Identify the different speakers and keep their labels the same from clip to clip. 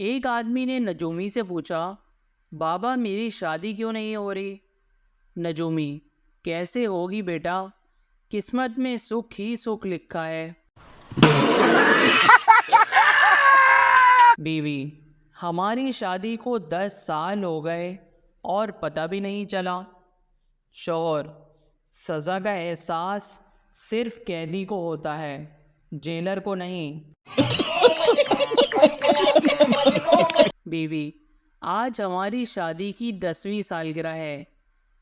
Speaker 1: एक आदमी ने नजूमी से पूछा, बाबा मेरी शादी क्यों नहीं हो रही? नजूमी, कैसे होगी बेटा, किस्मत में सुख ही सुख लिखा है। बीवी, हमारी शादी को 10 साल हो गए और पता भी नहीं चला। शौहर, सज़ा का एहसास सिर्फ कैदी को होता है, जेलर को नहीं। बीवी, आज हमारी शादी की 10वीं सालगिरह है,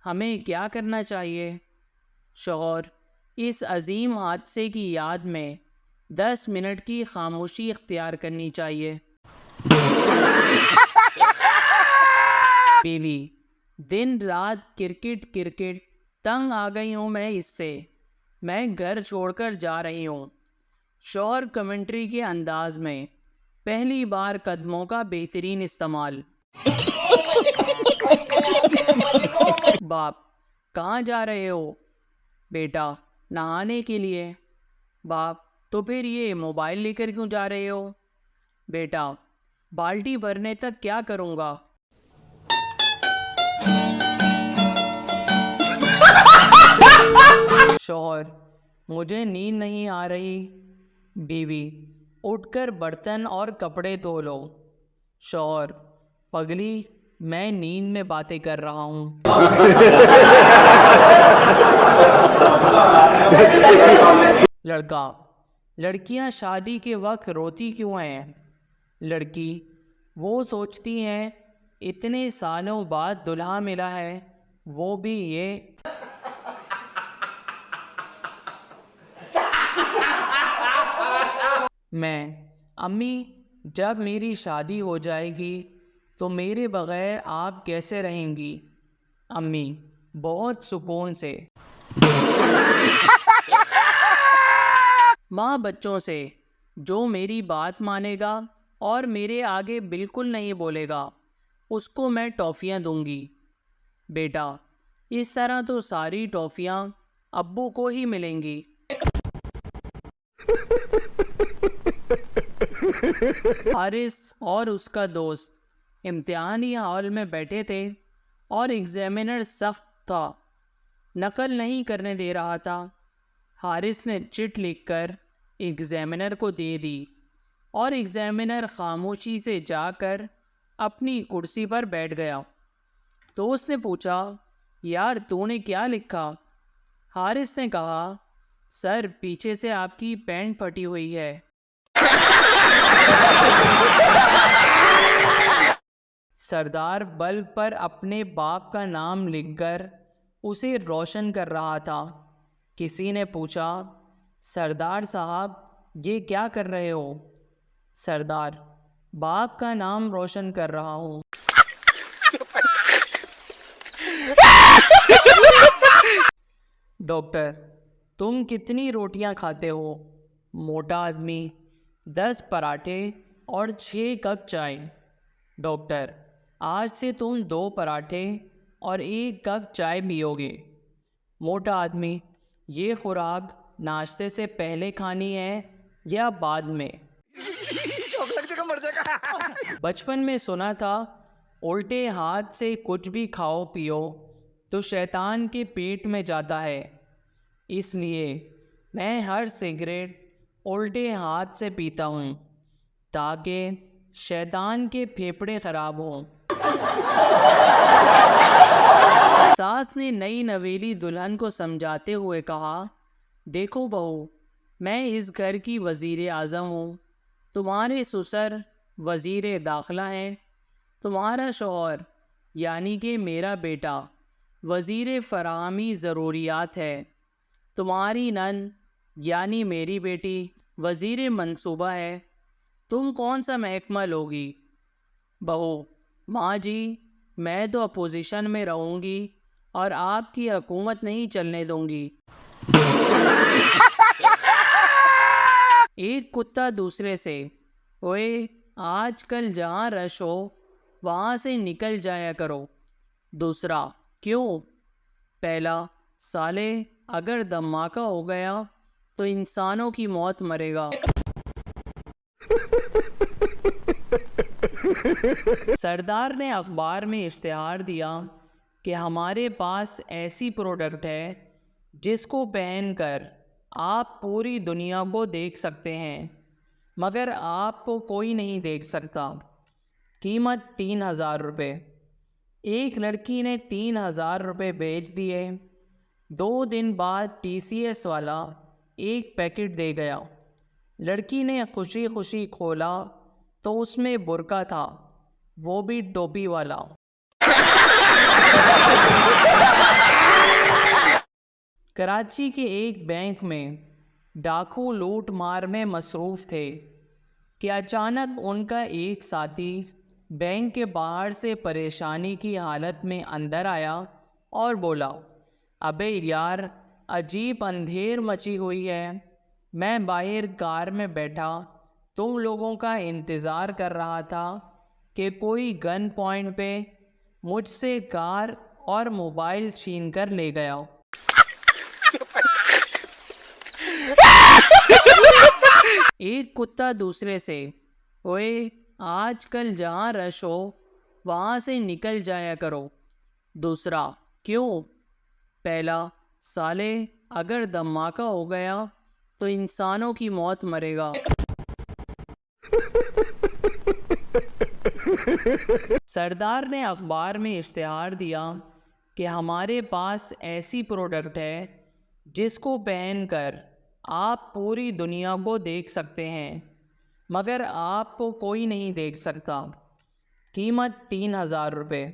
Speaker 1: हमें क्या करना चाहिए? शौहर, इस अजीम हादसे की याद में 10 मिनट की खामोशी इख्तियार करनी चाहिए। बीवी, दिन रात क्रिकेट क्रिकेट तंग आ गई हूँ मैं इससे, मैं घर छोड़कर जा रही हूँ। शौहर कमेंट्री के अंदाज में, पहली बार कदमों का बेहतरीन इस्तेमाल। बाप, कहाँ जा रहे हो? बेटा, नहाने के लिए। बाप, तो फिर ये मोबाइल लेकर क्यों जा रहे हो? बेटा, बाल्टी भरने तक क्या करूँगा? शौहर, मुझे नींद नहीं आ रही। बीवी, उठकर बर्तन और कपड़े धो लो। शौहर, पगली, मैं नींद में बातें कर रहा हूँ। लड़का, लड़कियां शादी के वक्त रोती क्यों हैं? लड़की, वो सोचती हैं इतने सालों बाद दुल्हा मिला है, वो भी ये। मैं, अम्मी, जब मेरी शादी हो जाएगी तो मेरे बगैर आप कैसे रहेंगी? अम्मी, बहुत सुकून से। माँ बच्चों से, जो मेरी बात मानेगा और मेरे आगे बिल्कुल नहीं बोलेगा उसको मैं टॉफ़ियाँ दूंगी। बेटा, इस तरह तो सारी टॉफ़ियाँ अब्बू को ही मिलेंगी। हारिस और उसका दोस्त इम्तिहानी हॉल में बैठे थे और एग्जामिनर सख्त था, नकल नहीं करने दे रहा था। हारिस ने चिट लिखकर एग्जामिनर को दे दी और एग्जामिनर खामोशी से जाकर अपनी कुर्सी पर बैठ गया। दोस्त ने पूछा, यार तूने क्या लिखा? हारिस ने कहा, सर पीछे से आपकी पैंट फटी हुई है। सरदार बल्ब पर अपने बाप का नाम लिखकर उसे रोशन कर रहा था। किसी ने पूछा, सरदार साहब ये क्या कर रहे हो? सरदार, बाप का नाम रोशन कर रहा हूँ। डॉक्टर, तुम कितनी रोटियां खाते हो? मोटा आदमी, 10 पराठे और 6 कप चाय। डॉक्टर, आज से तुम 2 पराठे और 1 कप चाय पियोगे। मोटा आदमी, ये खुराक नाश्ते से पहले खानी है या बाद में? बचपन में सुना था, उल्टे हाथ से कुछ भी खाओ पियो तो शैतान के पेट में जाता है, इसलिए मैं हर सिगरेट उल्टे हाथ से पीता हूँ ताकि शैतान के फेफड़े खराब हों। सास ने नई नवेली दुल्हन को समझाते हुए कहा, देखो बहू, मैं इस घर की वज़ीर आज़म हूँ, तुम्हारे ससुर वज़ीर दाखिला हैं, तुम्हारा शौहर यानी कि मेरा बेटा वज़ीर फ़राहमी ज़रूरियात है, तुम्हारी नन यानी मेरी बेटी वज़ीर मंसूबा है, तुम कौन सा महकमा लोगी? बहू, माँ जी, मैं तो अपोजिशन में रहूँगी और आपकी हुकूमत नहीं चलने दूँगी। एक कुत्ता दूसरे से, ओए आजकल जहाँ रश हो वहाँ से निकल जाया करो। दूसरा, क्यों? पहला, साले अगर धमाका हो गया तो इंसानों की मौत मरेगा। सरदार ने अखबार में इश्तिहार दिया कि हमारे पास ऐसी प्रोडक्ट है जिसको पहनकर आप पूरी दुनिया को देख सकते हैं, मगर आपको कोई नहीं देख सकता। कीमत 3,000 रुपये। एक लड़की ने 3,000 रुपये बेच दिए। 2 दिन बाद TCS वाला एक पैकेट दे गया। लड़की ने खुशी खुशी खोला तो उसमें बुर्का था, वो भी टोपी वाला। कराची के एक बैंक में डाकू लूट मार में मसरूफ़ थे कि अचानक उनका एक साथी बैंक के बाहर से परेशानी की हालत में अंदर आया और बोला, अबे यार, अजीब अंधेर मची हुई है। मैं बाहर कार में बैठा तुम लोगों का इंतज़ार कर रहा था कि कोई गन पॉइंट पे मुझसे कार और मोबाइल छीन कर ले गया। एक कुत्ता दूसरे से, ओए, आजकल जहाँ रश हो वहाँ से निकल जाया करो। दूसरा, क्यों? पहला, साले, अगर धमाका हो गया तो इंसानों की मौत मरेगा। सरदार ने अखबार में इश्तिहार दिया कि हमारे पास ऐसी प्रोडक्ट है जिसको पहनकर आप पूरी दुनिया को देख सकते हैं, मगर आपको कोई नहीं देख सकता। कीमत 3,000 रुपये।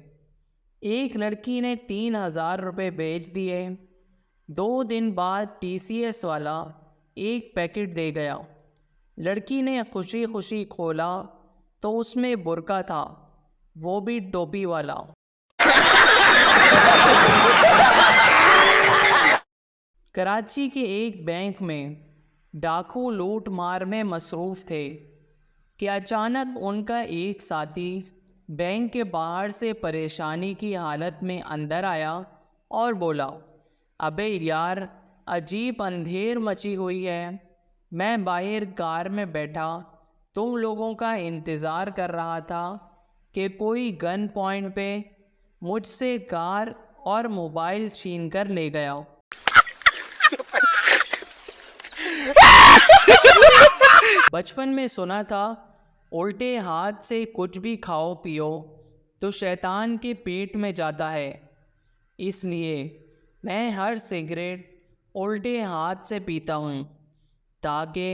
Speaker 1: एक लड़की ने 3,000 रुपये बेच दिए। 2 दिन बाद TCS वाला एक पैकेट दे गया। लड़की ने खुशी खुशी खोला तो उसमें बुर्का था, वो भी टोपी वाला। कराची के एक बैंक में डाकू लूट मार में मसरूफ़ थे कि अचानक उनका एक साथी बैंक के बाहर से परेशानी की हालत में अंदर आया और बोला, अबे यार, अजीब अंधेर मची हुई है। मैं बाहर कार में बैठा तुम लोगों का इंतज़ार कर रहा था कि कोई गन पॉइंट पे मुझसे कार और मोबाइल छीन कर ले गया। बचपन में सुना था, उल्टे हाथ से कुछ भी खाओ पियो तो शैतान के पेट में जाता है। इसलिए मैं हर सिगरेट उल्टे हाथ से पीता हूँ ताकि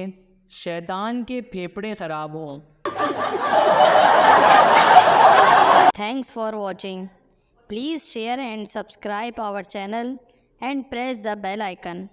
Speaker 1: शैतान के फेफड़े ख़राब हों।
Speaker 2: Thanks for watching. Please share and subscribe our channel and press the bell icon.